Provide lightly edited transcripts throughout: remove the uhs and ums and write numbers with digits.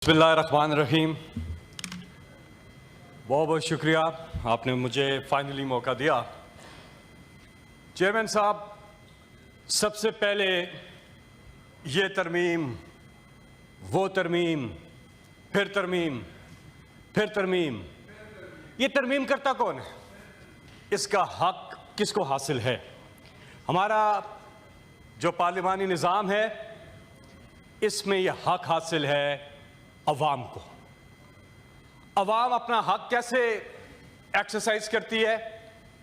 बिस्मिल्लाहिर्रहमानिर्रहीम। बहुत बहुत शुक्रिया, आपने मुझे फाइनली मौका दिया। चेयरमैन साहब, सबसे पहले ये तरमीम, वो तरमीम, फिर तरमीम, फिर तरमीम, ये तरमीम करता कौन है? इसका हक किसको हासिल है? हमारा जो पार्लिमानी निज़ाम है इसमें यह हक हासिल है अवाम को। अवाम अपना हक कैसे एक्सरसाइज करती है?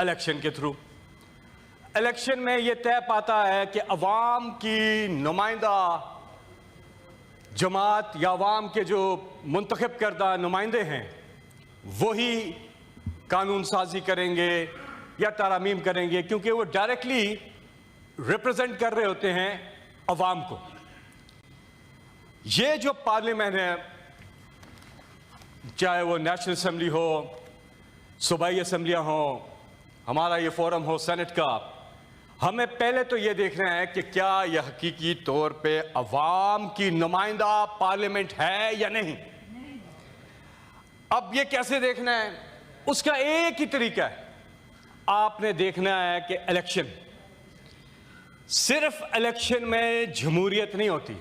इलेक्शन के थ्रू। इलेक्शन में यह तय पाता है कि अवाम की नुमाइंदा जमात या अवाम के जो मुंतखब करदा नुमाइंदे हैं वही कानून साजी करेंगे या तारामीम करेंगे, क्योंकि वो डायरेक्टली रिप्रेजेंट कर रहे होते हैं अवाम को। ये जो पार्लियामेंट है, चाहे वो नेशनल असेंबली हो, सूबाई असम्बलियाँ हो, हमारा ये फोरम हो सेनेट का, हमें पहले तो ये देखना है कि क्या यह हकीकी तौर पे अवाम की नुमाइंदा पार्लियामेंट है या नहीं। अब ये कैसे देखना है? उसका एक ही तरीका है, आपने देखना है कि इलेक्शन, सिर्फ इलेक्शन में जमहूरियत नहीं होती,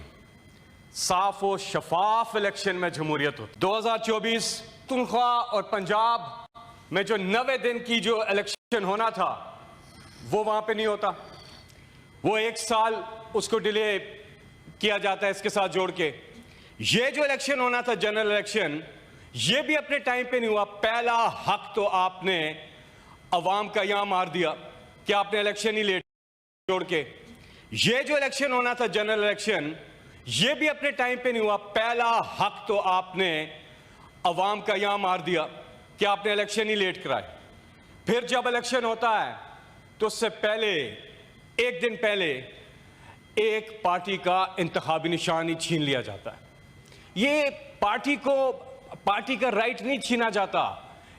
साफ और शफाफ इलेक्शन में जमहूरियत होती। 2024 पुनख्वा और पंजाब में जो 90 दिन की जो इलेक्शन होना था वो वहां पे नहीं होता, वो एक साल उसको डिले किया जाता है इसके साथ जोड़ के। ये जो इलेक्शन होना था जनरल इलेक्शन, ये भी अपने टाइम पे नहीं हुआ। पहला हक तो आपने अवाम का यहां मार दिया कि आपने इलेक्शन ही लेट जोड़ के। ये जो इलेक्शन होना था जनरल इलेक्शन, ये भी अपने टाइम पे नहीं हुआ। पहला हक तो आपने अवाम का यहां मार दिया कि आपने इलेक्शन ही लेट कराए। फिर जब इलेक्शन होता है तो उससे पहले, एक दिन पहले, एक पार्टी का इंतखाबी निशान ही छीन लिया जाता है। ये पार्टी का राइट नहीं छीना जाता,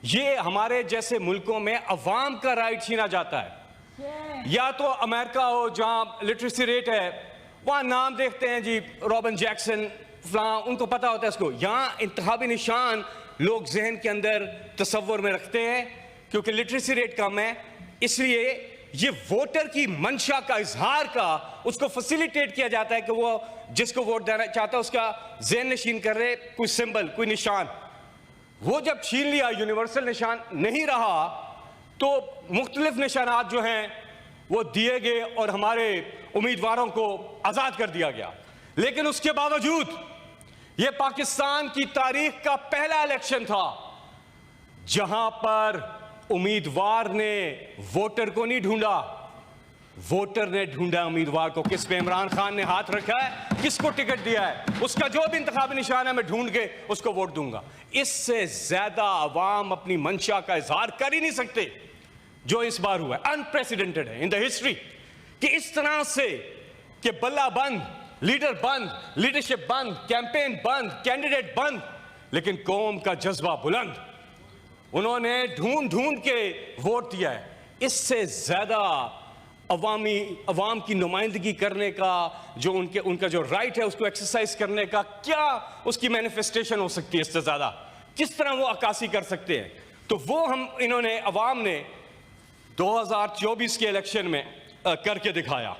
ये हमारे जैसे मुल्कों में अवाम का राइट छीना जाता है। या तो अमेरिका हो जहां लिटरेसी रेट है, वहां नाम देखते हैं जी रॉबिन जैक्सन फलां, उनको पता होता है इसको। यहां इंतखाबी निशान लोग जहन के अंदर तसव्वुर में रखते हैं, क्योंकि लिटरेसी रेट कम है, इसलिए ये वोटर की मंशा का इजहार का उसको फैसिलिटेट किया जाता है कि वो जिसको वोट देना चाहता है उसका जहन नशीन कर रहे कोई सिंबल, कोई निशान। वो जब छीन लिया, यूनिवर्सल निशान नहीं रहा, तो मुख्तलिफ निशानात जो हैं वो दिए गए और हमारे उम्मीदवारों को आजाद कर दिया गया। लेकिन उसके बावजूद यह पाकिस्तान की तारीख का पहला इलेक्शन था जहां पर उम्मीदवार ने वोटर को नहीं ढूंढा, वोटर ने ढूंढा उम्मीदवार को। किस पे इमरान खान ने हाथ रखा है, किसको टिकट दिया है, उसका जो भी इंतखाबी निशान है मैं ढूंढ के उसको वोट दूंगा। इससे ज्यादा अवाम अपनी मंशा का इजहार कर ही नहीं सकते जो इस बार हुआ है। अनप्रेसिडेंटेड है इन द हिस्ट्री कि इस तरह से कि बल्ला बंद, लीडर बंद, लीडरशिप बंद, कैंपेन बंद, कैंडिडेट बंद, लेकिन कौम का जज्बा बुलंद। उन्होंने ढूंढ के वोट दिया है। इससे ज्यादा अवाम की नुमाइंदगी करने का जो उनका जो राइट है उसको एक्सरसाइज करने का क्या उसकी मैनिफेस्टेशन हो सकती है? इससे ज्यादा किस तरह वो अक्कासी कर सकते हैं? तो वो इन्होंने अवाम ने 2024 के इलेक्शन में करके दिखाया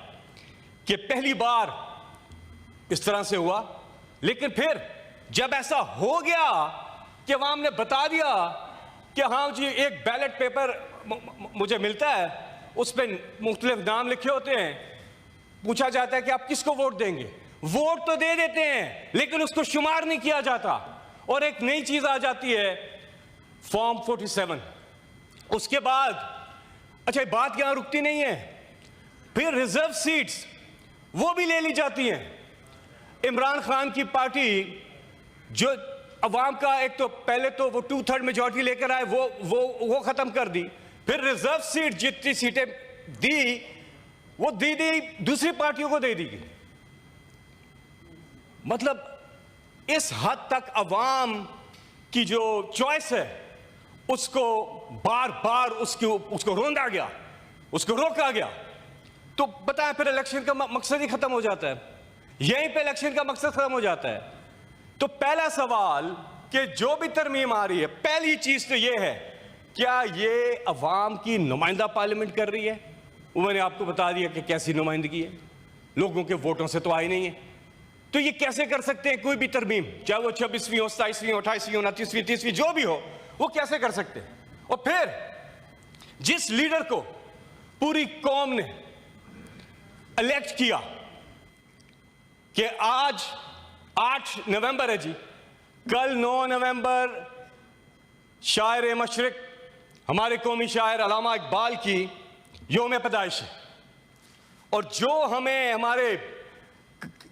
कि पहली बार इस तरह से हुआ। लेकिन फिर जब ऐसा हो गया कि अवाम ने बता दिया कि हाँ जी एक बैलेट पेपर मुझे मिलता है, उस पर मुख्तलिफ नाम लिखे होते हैं, पूछा जाता है कि आप किसको वोट देंगे। वोट तो दे देते हैं लेकिन उसको शुमार नहीं किया जाता। और एक नई चीज आ जाती है, फॉर्म 47। उसके बाद अच्छा बात यहां रुकती नहीं है, फिर रिजर्व सीट्स वो भी ले ली जाती हैं। इमरान खान की पार्टी जो अवाम का एक तो पहले तो वो 2/3 मेजॉरिटी लेकर आए, वो खत्म कर दी। फिर रिजर्व सीट जितनी सीटें दी वो दी दूसरी पार्टियों को दे दी गई। मतलब इस हद तक अवाम की जो चॉइस है उसको बार बार उसको रोंदा गया, उसको रोका गया। तो बताएं फिर इलेक्शन का मकसद ही खत्म हो जाता है, यहीं पे इलेक्शन का मकसद खत्म हो जाता है। तो पहला सवाल कि जो भी तरमीम आ रही है, पहली चीज तो यह है, क्या ये अवाम की नुमाइंदा पार्लियामेंट कर रही है? वो मैंने आपको बता दिया कि कैसी नुमाइंदगी है, लोगों के वोटों से तो आई नहीं है। तो ये कैसे कर सकते हैं कोई भी तरमीम, चाहे वो 26वीं हो, 27वीं हो, 28वीं हो, 29वीं, 30वीं, जो भी हो, वो कैसे कर सकते हैं? और फिर जिस लीडर को पूरी कौम ने इलेक्ट किया कि आज 8 नवंबर है जी, कल 9 नवंबर शायर मशरिक हमारे कौमी शायर अल्लामा इकबाल की योम पैदाइश है, और जो हमें हमारे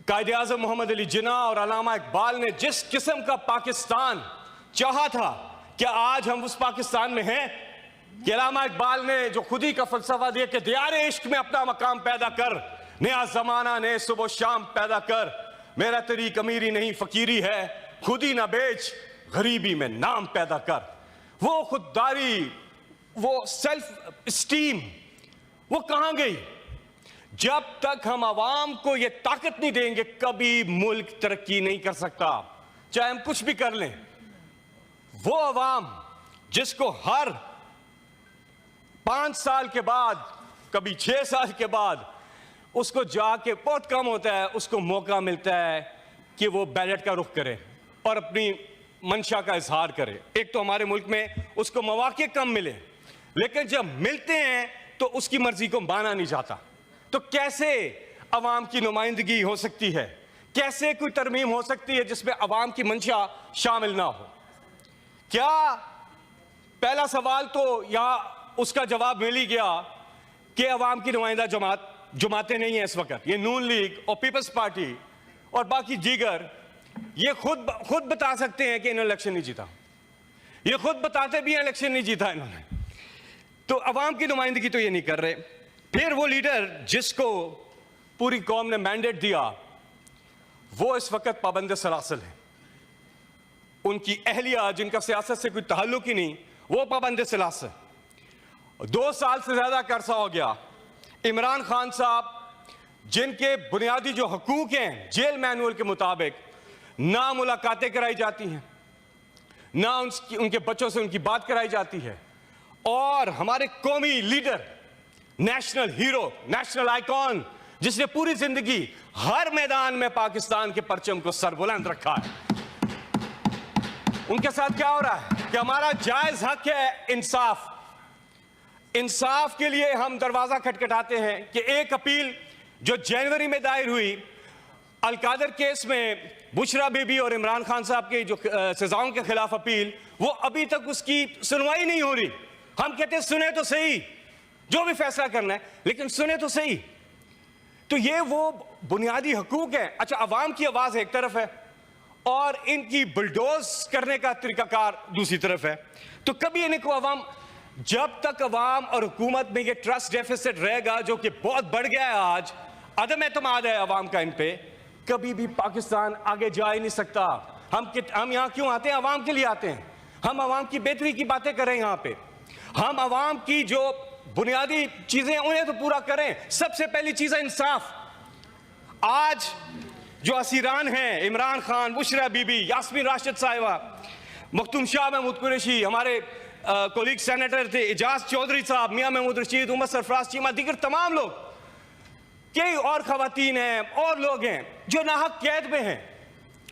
कायदे आज़म मोहम्मद अली जिन्ना और अल्लामा इकबाल ने जिस किस्म का पाकिस्तान चाहा था, क्या आज हम उस पाकिस्तान में हैं? कि अल्लामा इकबाल ने जो खुदी का फलसफा दिया कि दियारे इश्क में अपना मकाम पैदा कर, नया जमाना ने सुबह शाम पैदा कर, मेरा तरीक अमीरी नहीं फकीरी है, खुदी ना बेच गरीबी में नाम पैदा कर। वो खुददारी, वो सेल्फ स्टीम, वो कहां गई? जब तक हम आवाम को ये ताकत नहीं देंगे, कभी मुल्क तरक्की नहीं कर सकता, चाहे हम कुछ भी कर लें। वो आवाम जिसको हर 5 साल के बाद, कभी 6 साल के बाद, उसको जाके, बहुत कम होता है, उसको मौका मिलता है कि वो बैलेट का रुख करे और अपनी मंशा का इजहार करे। एक तो हमारे मुल्क में उसको मौके कम मिले, लेकिन जब मिलते हैं तो उसकी मर्जी को माना नहीं जाता। तो कैसे अवाम की नुमाइंदगी हो सकती है? कैसे कोई तरमीम हो सकती है जिसमें अवाम की मंशा शामिल ना हो? क्या पहला सवाल तो यहां उसका जवाब मिल ही गया कि अवाम की नुमाइंदा जमातें नहीं है इस वक्त, ये नून लीग और पीपल्स पार्टी और बाकी दीगर, ये खुद बता सकते हैं कि इन्होंने इलेक्शन नहीं जीता। ये खुद बताते भी हैं इलेक्शन नहीं जीता इन्होंने। तो अवाम की नुमाइंदगी तो ये नहीं कर रहे। फिर वो लीडर जिसको पूरी कौम ने मैंडेट दिया, वो इस वक्त पाबंद सलासल है। उनकी अहलिया जिनका सियासत से कोई ताल्लुक ही नहीं, वो पाबंद सलासल। 2 साल से ज्यादा का अरसा हो गया। इमरान खान साहब जिनके बुनियादी जो हकूक हैं जेल मैनुअल के मुताबिक, ना मुलाकातें कराई जाती हैं, ना उनके बच्चों से उनकी बात कराई जाती है, और हमारे कौमी leader, national hero, national icon, जिसने पूरी जिंदगी हर मैदान में पाकिस्तान के परचम को सरबुलंद रखा है, उनके साथ क्या हो रहा है? कि हमारा जायज हक है इंसाफ। इंसाफ के लिए हम दरवाजा खटखटाते हैं कि एक अपील जो जनवरी में दायर हुई अलकादर केस में, बुशरा बीबी और इमरान खान साहब के जो सजाओं के खिलाफ अपील, वो अभी तक उसकी सुनवाई नहीं हो रही। हम कहते हैं सुने तो सही, जो भी फैसला करना है, लेकिन सुने तो सही। तो ये वो बुनियादी हकूक है। अच्छा, अवाम की आवाज एक तरफ है और इनकी बुलडोज करने का तरीकाकार दूसरी तरफ है। तो कभी इनको अवाम, जब तक अवाम और हुकूमत में ये ट्रस्ट डेफिसिट रहेगा, जो कि बहुत बढ़ गया है आज, अदम एतमाद है अवाम का इन पे, कभी भी पाकिस्तान आगे जा ही नहीं सकता। हम यहां क्यों आते हैं? अवाम के लिए आते हैं। हम अवाम की बेहतरी की बातें करें यहां पे, हम अवाम की जो बुनियादी चीजें उन्हें तो पूरा करें। सबसे पहली चीज है इंसाफ। आज जो असीरान हैं, इमरान खान, बुशरा बीबी, यास्मीन राशिद साहिबा, मखदूम शाह महमूद कुरैशी, हमारे कोलीग सेनेटर थे एजाज चौधरी साहब, मियां महमूद रशीद, उमर सरफराज चीमा, दीगर तमाम लोग, कई और खवातीन हैं और लोग हैं जो नाहक कैद में हैं।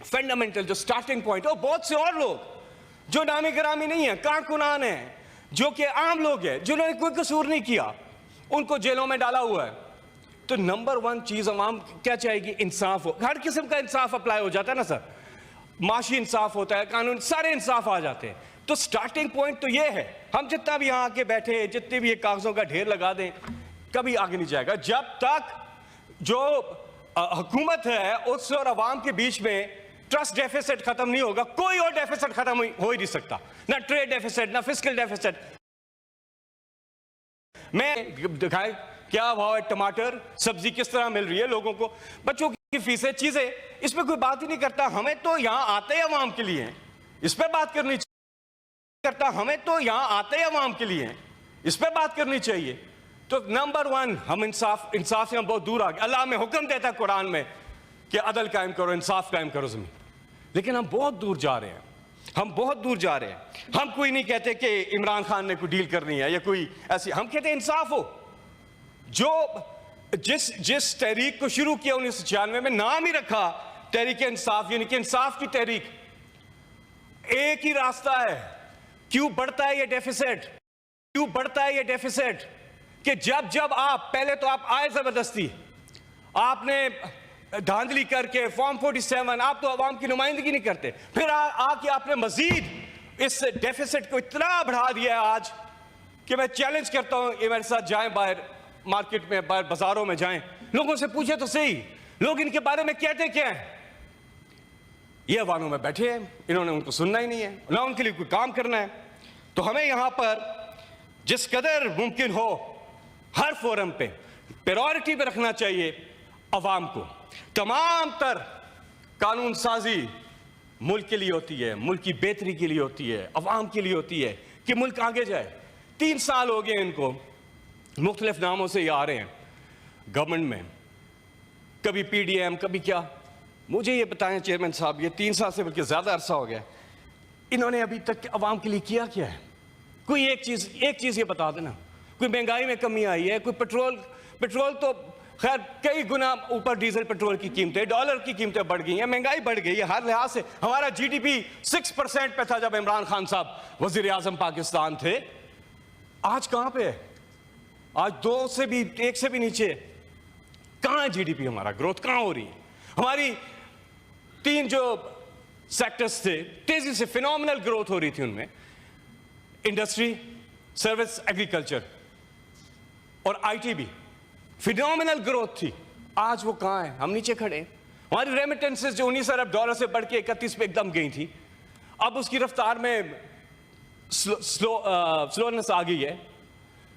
फंडामेंटल जो स्टार्टिंग पॉइंट, और बहुत से और लोग जो नामी गिरामी नहीं है, कारकुनान हैं, जो कि आम लोग हैं, जिन्होंने कोई कसूर नहीं किया, उनको जेलों में डाला हुआ है। तो नंबर 1 चीज अवाम क्या चाहेगी? इंसाफ हो। हर किस्म का इंसाफ अप्लाई हो जाता है ना सर, माशी इंसाफ होता है, कानून, सारे इंसाफ आ जाते हैं। तो स्टार्टिंग पॉइंट तो ये है। हम जितना भी यहाँ आके बैठे, जितने भी ये कागजों का ढेर लगा दें, कभी आगे नहीं जाएगा जब तक जो हुकूमत है उससे और अवाम के बीच में ट्रस्ट डेफिसिट खत्म नहीं होगा। कोई और डेफिसिट खत्म हो ही नहीं सकता, ना ट्रेड डेफिसिट, ना फिस्कल डेफिसिट। मैं दिखाए क्या भाव है टमाटर, सब्जी किस तरह मिल रही है लोगों को, बच्चों की फीसें, चीजें, इसमें कोई बात ही नहीं करता। हमें तो यहां आते ही अवाम के लिए, इस पर बात करनी करता। हमें तो यहां आते ही अवाम के लिए, इस पर बात करनी चाहिए। तो नंबर 1 हम इंसाफ से हम बहुत दूर आ गए। अल्लाह में हुक्म देता है कुरान में कि अदल कायम करो, इंसाफ कायम करो जमीन, लेकिन हम बहुत दूर जा रहे हैं, हम बहुत दूर जा रहे हैं। हम कोई नहीं कहते कि इमरान खान ने कोई डील करनी है या कोई ऐसी, हम कहते हैं इंसाफ हो। जो जिस तहरीक को शुरू किया 1996 में, नाम ही रखा तहरीक इंसाफ, यानी कि इंसाफ की तहरीक। एक ही रास्ता है। क्यों बढ़ता है ये डेफिसिट? क्यों बढ़ता है ये डेफिसिट? कि जब जब आप, पहले तो आप आए जबरदस्ती, आपने धांधली करके फॉर्म 47, आप तो अवाम की नुमाइंदगी नहीं करते, फिर आके आपने मजीद इस डेफिसिट को इतना बढ़ा दिया है आज कि मैं चैलेंज करता हूं, ये मेरे साथ जाएं बाहर मार्केट में, बाहर बाजारों में जाएं, लोगों से पूछे तो सही, लोग इनके बारे में कहते क्या हैं। ये अवानों में बैठे हैं, इन्होंने उनको सुनना ही नहीं है, ना उनके लिए कोई काम करना है। तो हमें यहां पर जिस कदर मुमकिन हो हर फोरम पे प्रायोरिटी पे रखना चाहिए अवाम को। तमाम तर कानून साजी मुल्क के लिए होती है, मुल्क की बेहतरी के लिए होती है, अवाम के लिए होती है कि मुल्क आगे जाए। 3 साल हो गए इनको, मुख्तलिफ नामों से ये आ रहे हैं गवर्नमेंट में, कभी PDM, कभी क्या। मुझे ये बताएं चेयरमैन साहब, ये 3 साल से बल्कि ज्यादा अरसा हो गया, इन्होंने अभी तक अवाम के लिए किया क्या है? कोई एक चीज ये बता देना। कोई महंगाई में कमी आई है? कोई पेट्रोल तो खैर कई गुना ऊपर, डीजल पेट्रोल की कीमतें, डॉलर की कीमतें बढ़ गई हैं, महंगाई बढ़ गई है हर लिहाज से। हमारा GDP 6% पे था जब इमरान खान साहब वजीर आजम पाकिस्तान थे। आज कहां पे है? आज 1 से भी नीचे। कहां है GDP? हमारा ग्रोथ कहां हो रही है? हमारी 3 जो सेक्टर्स थे तेजी से फिनोमिनल ग्रोथ हो रही थी, उनमें इंडस्ट्री, सर्विस, एग्रीकल्चर और IT भी फिनोमिनल ग्रोथ थी। आज वो कहां है? हम नीचे खड़े। हमारी रेमिटेंसेस जो 19 अरब डॉलर से बढ़ के 31 पे एकदम गई थी, अब उसकी रफ्तार में स्लोनेस आ गई है,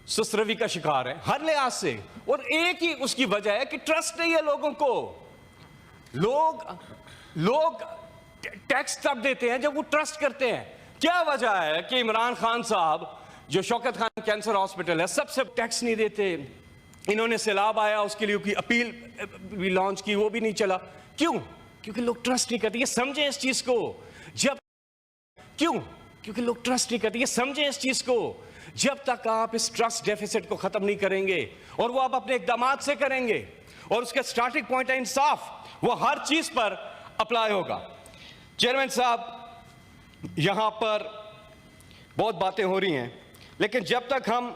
सुस्तरवी का शिकार है हर लिहाज से। और एक ही उसकी वजह है कि ट्रस्ट नहीं है लोगों को। लोग टैक्स तब देते हैं जब वो ट्रस्ट करते हैं। क्या वजह है कि इमरान खान साहब, जो शौकत खान कैंसर हॉस्पिटल है, सबसे टैक्स नहीं देते? इन्होंने सैलाब आया, उसके लिए की अपील भी लॉन्च की, वो भी नहीं चला। क्यों? क्योंकि लोग ट्रस्ट नहीं करते। ये समझे इस चीज को। क्योंकि लोग ट्रस्ट नहीं करते। ये समझे इस चीज को। जब तक आप इस ट्रस्ट डेफिसिट को खत्म नहीं करेंगे, और वो आप अपने इकदामात से करेंगे, और उसका स्टार्टिंग पॉइंट है इंसाफ, वो हर चीज पर अप्लाई होगा। चेयरमैन साहब, यहां पर बहुत बातें हो रही हैं, लेकिन जब तक हम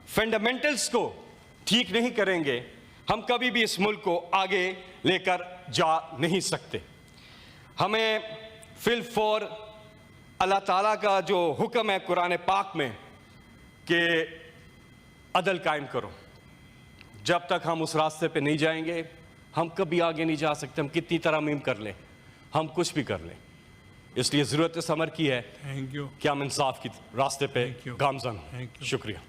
फंडामेंटल्स को ठीक नहीं करेंगे, हम कभी भी इस मुल्क को आगे लेकर जा नहीं सकते। हमें फिल फॉर अल्लाह ताला का जो हुक्म है कुरान पाक में कि अदल कायम करो, जब तक हम उस रास्ते पे नहीं जाएंगे, हम कभी आगे नहीं जा सकते। हम कितनी तरमीम कर लें, हम कुछ भी कर लें। इसलिए ज़रूरत इस अमर की है कि हम इंसाफ की रास्ते पे गामज़न। शुक्रिया।